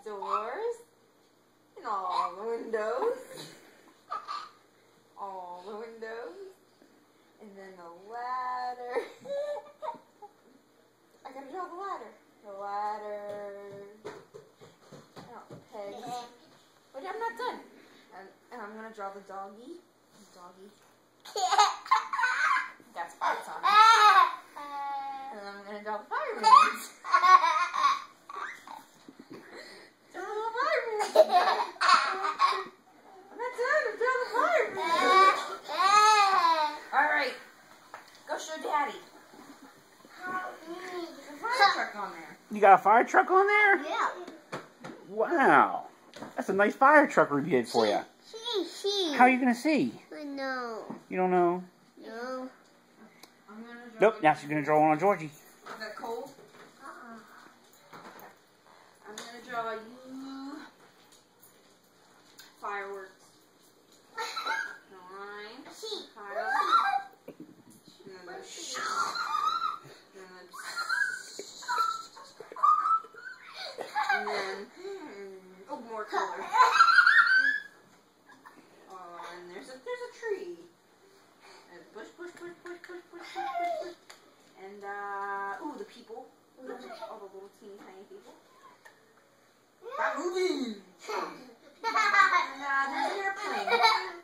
doors. And all the windows. All the windows. And then the ladder. I gotta draw the ladder. The ladder. Oh, the pegs. But I'm not done. And I'm gonna draw the doggy. The doggy. Got spots on it. And then I'm gonna draw the fireman. Draw the fireman. I'm not done. I'm drawing the fireman. Alright. Go show Daddy. There's a fire truck on there. You got a fire truck on there? Yeah. Wow. That's a nice fire truck we did for you. See. How are you going to see? I know. You don't know? No. I'm gonna draw. Nope, now she's going to draw one on Georgie. Is that cold? I'm gonna draw you fireworks. Line. Fire. And then and then oh, more color. And there's a tree. And bush. And ooh, the people. All the little teeny tiny people. Stop moving. And there's an airplane.